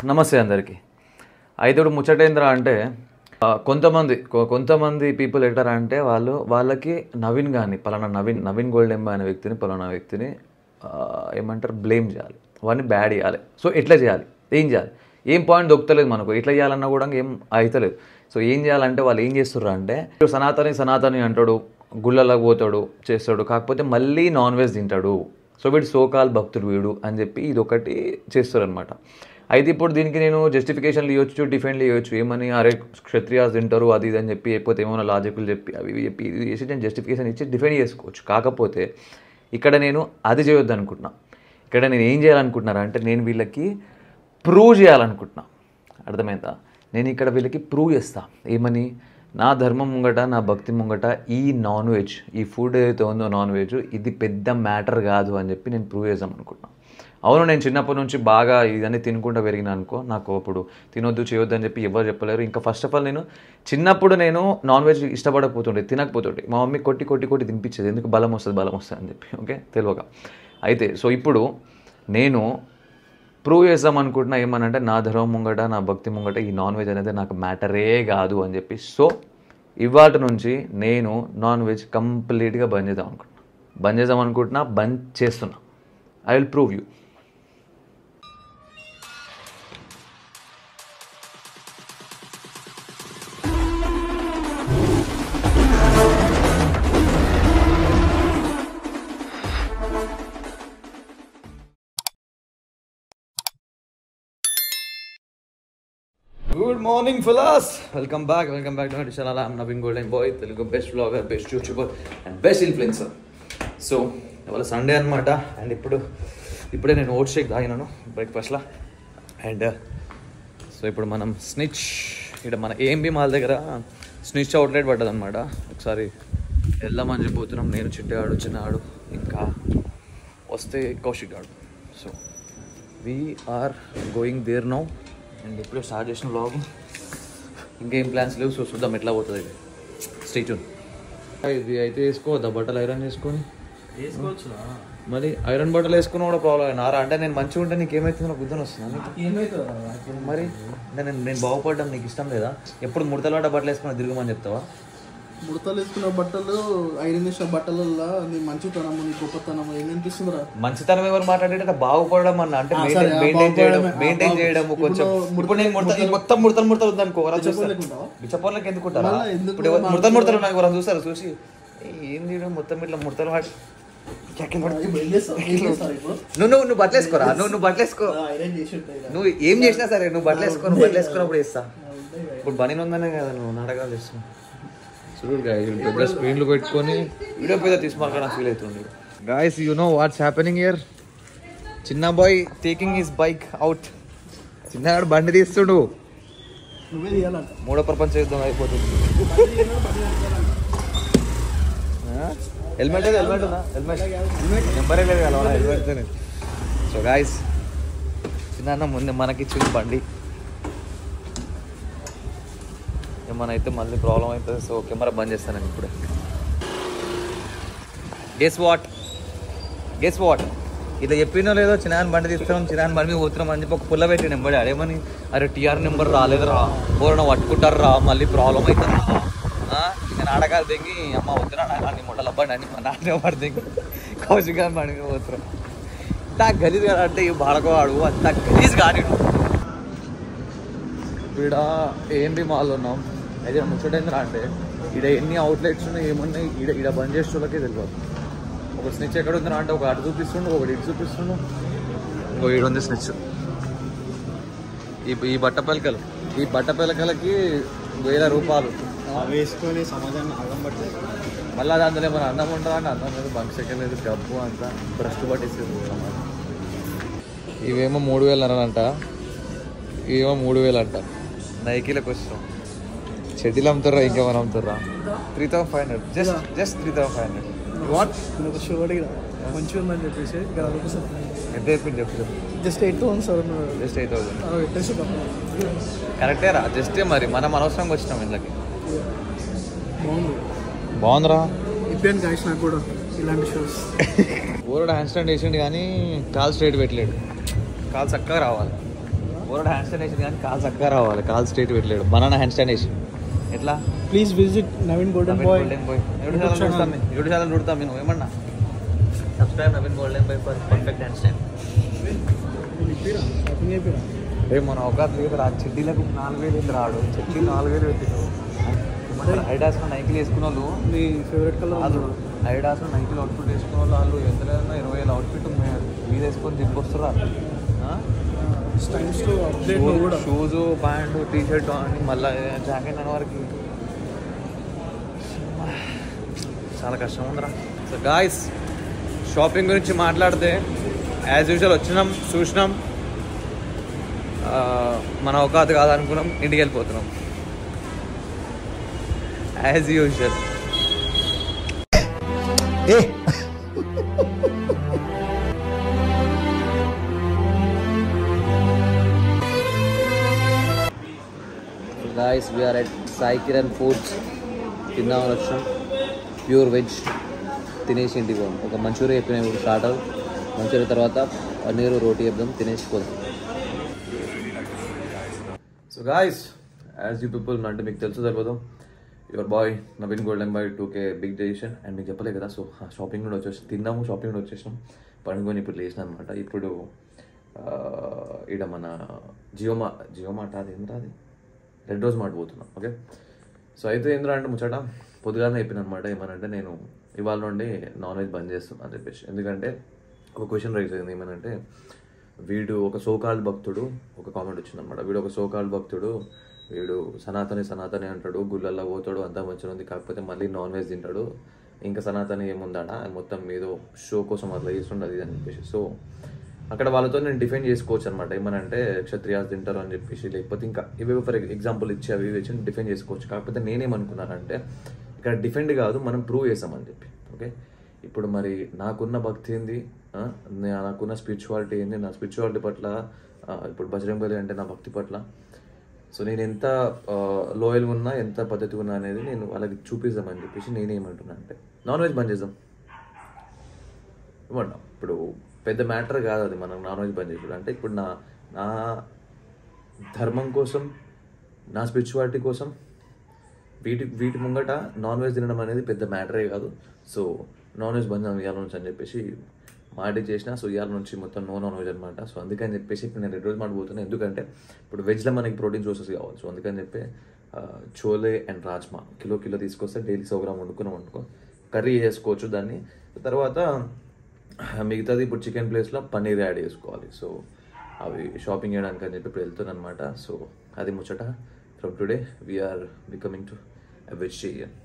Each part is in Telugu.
నమస్తే అందరికీ. అయితే ఇప్పుడు ముచ్చటేంద్ర అంటే కొంతమంది పీపుల్ ఎట్టారా అంటే వాళ్ళకి నవీన్ కానీ పలానా నవీన్ గోల్డెంబ అనే వ్యక్తిని పలానా వ్యక్తిని ఏమంటారు బ్లేమ్ చేయాలి, వాడిని బ్యాడ్ చేయాలి. సో ఎట్లా చేయాలి, ఏం చేయాలి, ఏం పాయింట్ దొరుకుతలేదు మనకు, ఎట్లా చేయాలన్నా కూడా ఏం అవుతలేదు. సో ఏం చేయాలంటే వాళ్ళు ఏం చేస్తుర్రు అంటే సనాతని అంటాడు, గుళ్ళలకు పోతాడు చేస్తాడు, కాకపోతే మళ్ళీ నాన్ వెజ్ తింటాడు. సో వీడు సోకాల్ భక్తుడు వీడు అని చెప్పి ఇది ఒకటి చేస్తారు అనమాట. అయితే ఇప్పుడు దీనికి నేను జస్టిఫికేషన్లు ఇవ్వచ్చు, డిఫెండ్లు ఇవ్వచ్చు, ఏమని అరే క్షత్రియాస్ తింటారు అది ఇది అని చెప్పి, అయిపోతే ఏమైనా లాజికల్ చెప్పి అవి చెప్పి ఇది చేసి నేను జస్టిఫికేషన్ ఇచ్చి డిఫెండ్ చేసుకోవచ్చు. కాకపోతే ఇక్కడ నేను అది చేయొద్దు అనుకుంటున్నా. ఇక్కడ నేను ఏం చేయాలనుకుంటున్నారా అంటే నేను వీళ్ళకి ప్రూవ్ చేయాలనుకుంటున్నా. అర్థమైందా? నేను ఇక్కడ వీళ్ళకి ప్రూవ్ చేస్తా. ఏమని? నా ధర్మం ముంగట, నా భక్తి ముంగట ఈ నాన్ వెజ్, ఈ ఫుడ్ ఏదైతే ఉందో నాన్ వెజ్, ఇది పెద్ద మ్యాటర్ కాదు అని చెప్పి నేను ప్రూవ్ చేద్దాం అనుకుంటున్నాను. అవును, నేను చిన్నప్పటి నుంచి బాగా ఇదన్నీ తినుకుంటూ పెరిగినా అనుకో, నాకు అప్పుడు తినొద్దు చేయొద్దు అని చెప్పి ఎవరు చెప్పలేరు. ఇంకా ఫస్ట్ ఆఫ్ ఆల్ నేను చిన్నప్పుడు నాన్ వెజ్ ఇష్టపడకపోతుండే, తినకపోతుండే. మా మమ్మీ కొట్టి తినిపించేది, ఎందుకు బలం వస్తుంది అని చెప్పి, ఓకే తెలియక. అయితే సో ఇప్పుడు నేను ప్రూవ్ చేద్దాం అనుకుంటున్నా ఏమనంటే నా ధర్మం ముంగట, నా భక్తి ముంగట ఈ నాన్ వెజ్ అనేది నాకు మ్యాటరే కాదు అని చెప్పి. సో ఇవాటి నుంచి నేను నాన్ వెజ్ కంప్లీట్గా బంద్ చేద్దాం అనుకుంటున్నా. I will prove you. Good morning fellas, welcome back to my channel. I'm Naveen Golden Boy, Telugu best vlogger, best YouTuber and best influencer. So ఇవాళ సండే అనమాట. అండ్ ఇప్పుడే నేను ఓట్స్ షేక్ తాగినాను బ్రేక్ఫాస్ట్లో. అండ్ సో ఇప్పుడు మనం ఇక్కడ మన ఏఎంబి మాల్ దగ్గర స్నిచ్ అవుట్లెట్ పడ్డదనమాట. ఒకసారి వెళ్దామని చెప్పిపోతున్నాం, నేను చిట్టాడు, చిన్నాడు, ఇంకా వస్తే కౌశిక్ గాడు. So we're going there now. And ఇప్పుడే స్టార్ట్ చేసిన వ్లాగ్, ఇంకేం ప్లాన్స్ లేవు. సో చూద్దాం ఎట్లా పోతుంది. Stay tune. ఇది అయితే వేసుకోవద్దా బట్టలు ఐరన్ చేసుకొని? వేసుకోవచ్చు మరి. ఐరన్ బట్టలు వేసుకున్నా కూడా ప్రాబ్లం అయినా అంటే నేను మంచిగా ఉంటే నీకు ఏమవుతుందో నాకు గుర్తుని వస్తుంది మరి. నేను బాగుపడ్డాను, నీకు ఇష్టం లేదా? ఎప్పుడు ముడతలు పడ్డ బట్టలు వేసుకున్నా తిరగమని చెప్తావా? ముడతలు వేసుకున్న బట్టలు, ఐరన్ చేసిన బట్టలలో నీ మంచితనము, నీ గొప్పతనము ఏం అనిపిస్తుందిరా? మంచితనం ఎవరు మాట్లాడేట బాగుపడడం అన్న అంటే మెయింటైన్ చేయడం కొంచెం. ఇప్పుడు నేను మొత్తం ముడతలు ఉందనుకో, బిచ్చపోర్లకి ఎందుకుంటారా? ఇప్పుడు ముడతలు నాకు ఎవరైనా చూస్తారు, చూసి ఏం చేయడం మొత్తం ఇట్లా ముడతలు వాడి నువ్వు బట్టలు వేసుకోరా, నువ్వు బట్టలు వేసుకో, నువ్వు ఏం చేసినా సరే నువ్వు బట్టలు వేసుకున్నప్పుడు వేస్తా. ఇప్పుడు బనీ ఉందనే కదా నువ్వు నాటకాలు చేస్తున్నావు. పెద్ద స్క్రీన్లు పెట్టుకొని వీడియో పెద్ద తీసుమాక ఫీల్ అవుతుంది. Guys, you know what's happening here? చిన్న boy taking his bike out. చిన్నగాడు బండి తీస్తుడు, మూడో ప్రపంచ యుద్ధం అయిపోతుంది. హెల్మెట్ ఉందా? హెల్మెట్ నెంబరే లేదు కదా హెల్మెట్తోనే. సో గాయస్, చిన్న ముందు మనకిచ్చింది బండి, ఏమైనా అయితే మళ్ళీ ప్రాబ్లం అవుతుంది. సో కెమెరా బంద్ చేస్తాను నేను ఇప్పుడే. గెస్ వాట్ ఇట్లా చెప్పినో లేదో, చిన్న బండి తీస్తున్నాం, చిన్న బండి మీద పోతున్నాం అని చెప్పి ఒక పుల్ల పెట్టి నెంబడి అదేమని, అరే టీఆర్ నెంబర్ రాలేదురా, ఎవరైనా పట్టుకుంటారా, మళ్ళీ ప్రాబ్లం అవుతుంది. నేను ఆడగారు దిగి అమ్మ వద్దురా అన్ని మొట్టలు అబ్బండి అని మా నాన్న పడి దిగి కౌశిక్ గారు బండి మీద పోతున్నాం. అంత గలీజ్ కాదు అంటే ఈ బాడకవాడు అంత గలీజ్ కాని. ఇక్కడ ఏంటి మాల్లో ఉన్నాం. అయితే ముచ్చటేంద్రా అంటే ఇక్కడ ఎన్ని అవుట్లెట్స్ ఉన్నాయి, ఏమున్నాయి ఇక్కడ బంద్ చేసే వాళ్ళకే తెలియదు. ఒక స్నిచ్ ఎక్కడ ఉందిరా అంటే ఒక అటు చూపిస్తుండు, ఒకటి ఇటు చూపిస్తుండు, ఇంకో ఈడు ఉంది స్నిచ్. ఈ బట్టపిలకలకి 1000 రూపాయలు వేసుకొని సమాజాన్ని అర్థం పట్టి మళ్ళీ అది అందులో ఏమైనా అందం ఉంటుందా అంటే అందం లేదు, బంక్ సెకండ్ లేదు, డబ్బు అంతా బ్రష్ పట్టిస్తుంది సమాజం. ఇవేమో 3000 అంట, ఇవేమో 3000 అంట. నైకీలకు వస్తాం, చెడ్డీలు అమ్ముతారా, ఇంకేమైనా అమ్ముతారా? 3500, జస్ట్ 3500. వాట్ షో అడిగిరా మంచిగా ఉందని చెప్పేసి ఎంత చెప్పింది చెప్పు. Just 8000 sir. జస్ట్ 8000 కరెక్టేరా? జస్టే మరి, మనం అనవసరంగా వచ్చినాం ఇంట్లోకి. బాగుందిరా. ఇప్పుడు గాయస్ నాకు కూడా ఇలాంటి షోస్ ఓరోడు హ్యాండ్ స్టాండ్ వేసిండు కానీ కాల్ స్ట్రైట్ పెట్టలేడు. కాల్ చక్కగా రావాలి. బోర్డు హ్యాండ్ స్టాండ్ వేసింది కానీ కాలు చక్కగా రావాలి, కాలు స్ట్రేట్ పెట్టలేడు. బనానా హ్యాండ్ స్టాండ్ వేసి ఎట్లా? Please visit Naveen golden boy. YouTube channel చూడతాం నేను ఏమన్నా. Subscribe Naveen golden boy for perfect hand stand. రేపు మన అవకాశం లేదు రా. చెడ్డీలకు 4,000 రాడు, చెడ్డీ 4,000 పెట్టినావు. ఐడాస్లో నైకిలు వేసుకున్న వాళ్ళు, మీ ఫేవరెట్ కలర్ వాళ్ళు ఐడాస్లో నైకిలు అవుట్ఫిట్ వేసుకున్న వాళ్ళు ఎంతైనా 20,000 అవుట్ఫిట్ ఉన్నాయి. మీద వేసుకొని దింపొస్తురా. స్టైల్స్లో అప్డేట్ కూడా షూజు, ప్యాంటు, టీ షర్ట్ అని మళ్ళీ జాకెట్ అనే వారికి చాలా కష్టం ఉందిరా. సో గాయ్స్, షాపింగ్ గురించి మాట్లాడితే యాజ్ యూజువల్ వచ్చినాం, చూసినాం, మన అవకాశం కాదనుకున్నాం, ఇంటికి వెళ్ళిపోతున్నాం as usual. Guys, we're at Sai Kiran foods. తిందామని వచ్చాం. ప్యూర్ వెజ్ తినేసి ఇంటికి పోదాం. ఒక మంచూరియా చెప్పిన ఇప్పుడు స్టార్టర్, మంచూరియా తర్వాత పన్నీరు రోటీ చెప్దాం, తినేసి పోదాం. So guys, as you people అంటే మీకు తెలుసు సరిపోదాం, your boy Naveen golden boy 2K big decision. And మీకు చెప్పలే కదా, సో షాపింగ్ కూడా వచ్చేసి తిన్నాము, షాపింగ్ కూడా వచ్చేసినాం, పండుకొని ఇప్పుడు లేచిన అనమాట. ఇప్పుడు ఈడ మన జియో మార్ట్, అది ఏంద్రా, అది రెడ్ రోజ్ మార్ట్ పోతున్నాం. ఓకే, సో అయితే ఏంద్రా అంటే ముచ్చట పొద్దుగానే అయిపోయింది అనమాట. ఏమనంటే నేను ఇవాళ నుండి నాన్ వెజ్ బంద్ చేస్తున్నాను అని చెప్పేసి. ఎందుకంటే ఒక క్వశ్చన్ రైజ్ అయింది. ఏమనంటే వీడు ఒక సోకాల్డ్ భక్తుడు, ఒక కామెంట్ వచ్చిందనమాట. వీడు ఒక సోకాల్డ్ భక్తుడు, వీడు సనాతని అంటాడు, గుళ్ళల్లో పోతాడు, అంతా మంచిగా ఉంది, కాకపోతే మళ్ళీ నాన్ వెజ్ తింటాడు, ఇంకా సనాతని ఏముందాడా అని మొత్తం ఏదో షో కోసం అట్లా చేస్తుండే అది అని చెప్పేసి. సో అక్కడ వాళ్ళతో నేను డిఫెండ్ చేసుకోవచ్చు అనమాట. ఏమనంటే క్షత్రియాస్ తింటారు అని చెప్పేసి, లేకపోతే ఇంకా ఇవి ఫర్ ఎగ్జాంపుల్ ఇచ్చి అవి ఇచ్చి డిఫెండ్ చేసుకోవచ్చు. కాకపోతే నేనేమనుకున్నానంటే ఇక్కడ డిఫెండ్ కాదు, మనం ప్రూవ్ చేసామని చెప్పి. ఓకే, ఇప్పుడు మరి నాకున్న భక్తి ఏంది, నాకున్న స్పిరిచువాలిటీ ఏంది, నా స్పిరిచువాలిటీ పట్ల ఇప్పుడు బజరంగబలి అంటే నా భక్తి పట్ల సో నేను ఎంత లోయల్గా ఉన్నా, ఎంత పద్ధతిగా ఉన్నా అనేది నేను వాళ్ళకి చూపిద్దామని చెప్పేసి నేనేమంటున్నా అంటే నాన్ వెజ్ బంద్ చేద్దాం ఇవ్వండి. ఇప్పుడు పెద్ద మ్యాటర్ కాదు అది మనం నాన్ వెజ్ బంద్ చేసుడు అంటే. ఇప్పుడు నా ధర్మం కోసం, నా స్పిరిచువాలిటీ కోసం వీటి ముంగట నాన్ వెజ్ తినడం అనేది పెద్ద మ్యాటరే కాదు. సో నాన్ వెజ్ బంద్ ఇవాళ నుంచి అని చెప్పేసి మాట చేసిన. సో ఇవాళ నుంచి మొత్తం నాన్ వెజ్ అనమాట. సో అందుకని చెప్పేసి ఇప్పుడు నేను రెడ్ రోజ్ మాట పోతున్నాను. ఎందుకంటే ఇప్పుడు వెజ్లో మనకి ప్రోటీన్ సోర్సెస్ కావాలి. సో అందుకని చెప్పి చోలే అండ్ రాజ్మా కిలో తీసుకొస్తే డైలీ 100 గ్రామ్ వండుకో కర్రీ చేసుకోవచ్చు దాన్ని. తర్వాత మిగతాది ఇప్పుడు చికెన్ ప్లేస్లో పన్నీర్ యాడ్ చేసుకోవాలి. సో అవి షాపింగ్ చేయడానికి అని చెప్పి ఇప్పుడు వెళ్తున్నాను అనమాట. సో అది ముచ్చట. From today we're becoming to a vegetarian.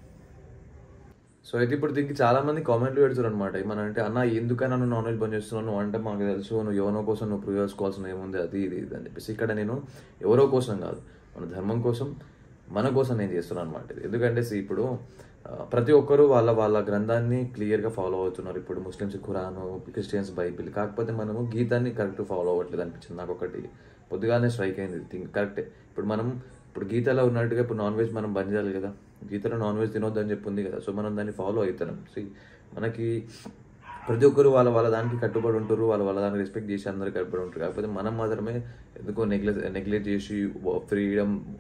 So అయితే ఇప్పుడు దీనికి చాలామంది కామెంట్లు పెడుతున్నారు అనమాట. ఏమనంటే అన్న ఎందుకన్నా నువ్వు నాన్ వెజ్ బంద్ చేస్తున్నావు, నువ్వు అంటే మాకు తెలుసు, నువ్వు ఎవరో కోసం నువ్వు ప్రూవ్ చేసుకోవాల్సిన ఏముంది, అది ఇది అని చెప్పేసి. ఇక్కడ నేను ఎవరో కోసం కాదు, మన ధర్మం కోసం, మన కోసం నేను చేస్తున్నాను అనమాట. ఎందుకంటే ఇప్పుడు ప్రతి ఒక్కరూ వాళ్ళ గ్రంథాన్ని క్లియర్గా ఫాలో అవుతున్నారు. ఇప్పుడు ముస్లిమ్స్ ఖురాను, క్రిస్టియన్స్ బైబిల్. కాకపోతే మనము గీతాన్ని కరెక్ట్ ఫాలో అవ్వట్లేదు అనిపించింది నాకు. ఒకటి పొద్దుగానే స్ట్రైక్ అయింది థింగ్ కరెక్టే. ఇప్పుడు గీతలో ఉన్నట్టుగా ఇప్పుడు నాన్ వెజ్ మనం బంద్ చేయాలి కదా. గీతలో నాన్ వెజ్ తినొద్దు అని చెప్పి ఉంది కదా. సో మనం దాన్ని ఫాలో అవుతున్నాం. మనకి ప్రతి ఒక్కరు వాళ్ళ దానికి కట్టుబడి ఉంటారు, వాళ్ళ దానికి రెస్పెక్ట్ చేసి అందరూ కట్టుబడి ఉంటారు. కాకపోతే మనం మాత్రమే ఎందుకో నెగ్లెక్ట్ చేసి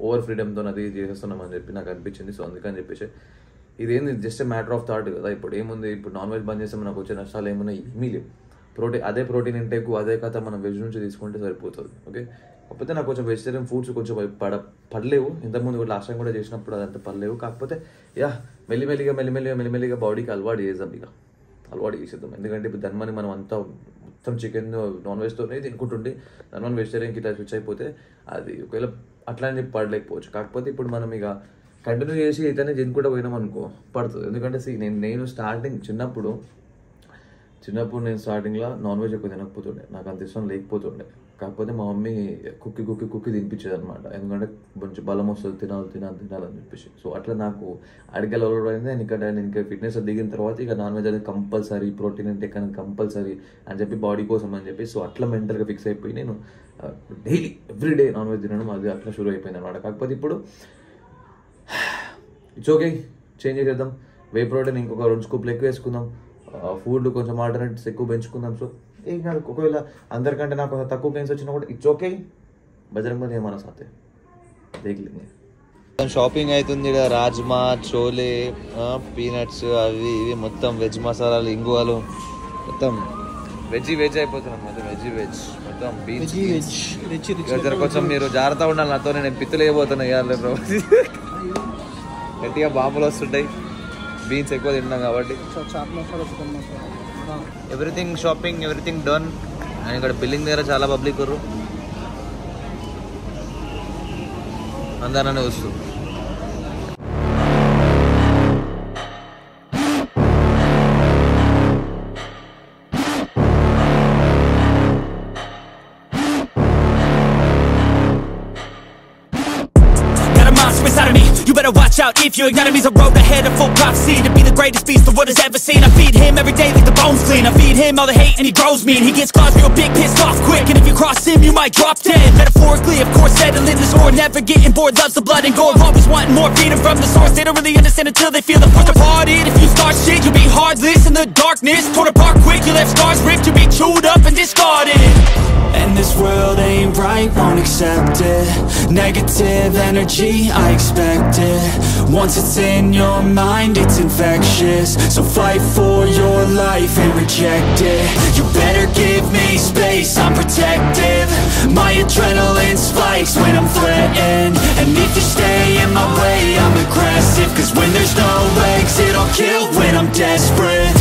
ఓవర్ ఫ్రీడమ్తో అది చేసేస్తున్నాం అని చెప్పి నాకు అనిపించింది. సో అందుకని చెప్పేసి ఇదేంది జస్ట్ మ్యాటర్ ఆఫ్ థాట్ కదా. ఇప్పుడు ఏముంది, ఇప్పుడు నాన్ వెజ్ బంద్ చేస్తే మనకు వచ్చే నష్టాలు ఏమున్నాయి, ఏమీ లేవు. అదే ప్రోటీన్ ఇంటేక్ అదే కథ మనం వెజ్ నుంచి తీసుకుంటే సరిపోతుంది. ఓకే, కాకపోతే నాకు కొంచెం వెజిటేరియన్ ఫుడ్స్ కొంచెం పడలేవు. ఇంతకుముందు కూడా లాస్ట్ టైం కూడా చేసినప్పుడు అదంతా పడలేవు. కాకపోతే మెల్లిమెల్లిగా బాడీకి అలవాటు చేద్దాం, అలవాటు చేసేద్దాం. ఎందుకంటే ఇప్పుడు ధర్మాన్ని మనం అంతా మొత్తం చికెన్ నాన్ వెజ్తోనే తినుకుంటుండే ధర్మాన్ని వెజిటేరియన్కి ఇట్లా స్విచ్ అయిపోతే అది ఒకవేళ అట్లా అని చెప్పి పడలేకపోవచ్చు. కాకపోతే ఇప్పుడు మనం ఇక కంటిన్యూ చేసి అయితేనే తినుకుంటూ పోయినాం అనుకో పడుతుంది. ఎందుకంటే నేను చిన్నప్పుడు నేను స్టార్టింగ్లో నాన్ వెజ్ ఎక్కువ తినకపోతుండే, నాకు అంత ఇష్టం లేకపోతుండే. కాకపోతే మా మమ్మీ కుక్కి తినిపించేది అనమాట. ఎందుకంటే కొంచెం బలం వస్తుంది, తినాలని చెప్పేసి. సో అట్లా నాకు అడిగలు అలవాటు నేను ఇంకా ఫిట్నెస్ దిగిన తర్వాత ఇక నాన్ వెజ్ అనేది కంపల్సరీ, ప్రోటీన్ ఇంటేక్ అనేది కంపల్సరీ అని చెప్పి బాడీ కోసం అని చెప్పి. సో అట్లా మెంటల్గా ఫిక్స్ అయిపోయి నేను డైలీ ఎవ్రీడే నాన్ వెజ్ తినడం అది అట్లా షురూ అయిపోయింది అనమాట. కాకపోతే ఇప్పుడు ఇట్స్ ఓకే, చేంజ్ చేసేద్దాం. వే ప్రోటీన్ ఇంకొక 2 స్కూప్లు ఎక్కువ వేసుకుందాం, ఫుడ్ కొంచెం ఆల్టర్నేటివ్స్ ఎక్కువ పెంచుకుందాం. సో ఏం కాదు, ఒకవేళ అందరికంటే నాకు తక్కువ గెయిన్స్ వచ్చినా కూడా ఇట్స్ ఓకే, बजरंग बली हमारा साथ है, देख लेंगे. షాపింగ్ అవుతుంది ఇక్కడ. రాజ్మా, చోలే, పీనట్స్, అవి ఇవి మొత్తం వెజ్ మసాలాలు, ఇంగువలు, మొత్తం వెజ్ అయిపోతున్నాం. మొత్తం వెజ్ మొత్తం బీన్స్. జర కొంచెం మీరు జాగ్రత్తగా ఉండాలి నాతో. నేను పిత్తులు వేయబోతున్నా ఇవాళ. గట్టిగా బాంబులు వస్తుంటాయి. బీన్స్ ఎక్కువ తిన్నాం కాబట్టి. Everything shopping, everything done. And ఇక్కడ బిల్డింగ్ దగ్గర చాలా పబ్లిక్ ఉర్రు, అందరనే వస్తూ. Inside of me, you better watch out. If you ignite me's a road ahead of full prophecy to be the greatest beast the world has ever seen. I feed him every day like the bones clean. I feed him all the hate and he grows mean. He gets claws real big, pissed off quick, and if you cross him you might drop dead. Metaphorically, of course, settling the score, never getting bored, loves the blood and gore, always wanting more, freedom from the source. They don't really understand until they feel the force departed. If you start shit, you'll be heartless in the darkness, torn apart quick, you left scars ripped, you'll be chewed up and discarded. And this world ain't right, won't accept it. Negative energy, I expect it. Once it's in your mind, it's infectious. So fight for your life and reject it. You better give me space, I'm protective. My adrenaline spikes when I'm threatened. And if you stay in my way, I'm aggressive. Cause when there's no exit, I'll kill when I'm desperate.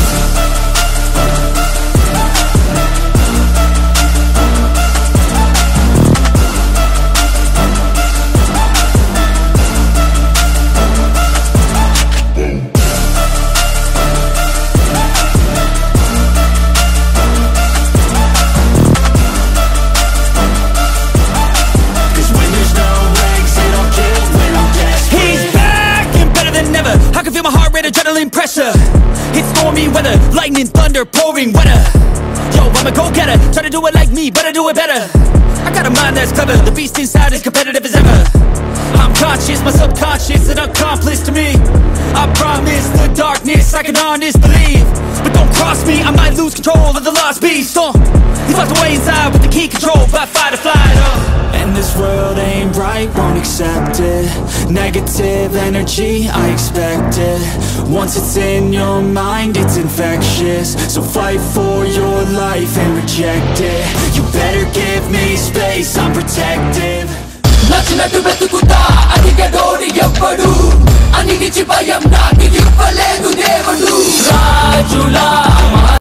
Adrenaline pressure, it's stormy weather, lightning, thunder, pouring weather. Yo, I'm a go-getter, try to do it like me, but I do it better. I got a mind that's clever, the beast inside is competitive as ever. I'm conscious, my subconscious an accomplice to me. I promise the darkness I can honest believe. But don't cross me, I might lose control of the lost beast. He's locked away inside with the key control by fight or flight. And this world ain't right, won't accept it. Negative energy, I expect it. Once it's in your mind, it's infectious. So fight for your life and reject it. You better give me space, I'm protective. నచ్చినట్టు వెతుకుతా అడిగేదోడి ఎవ్వడు, అన్నిటిచి భయం నాకు ఇవ్వలేదు దేవుడు. రాజులా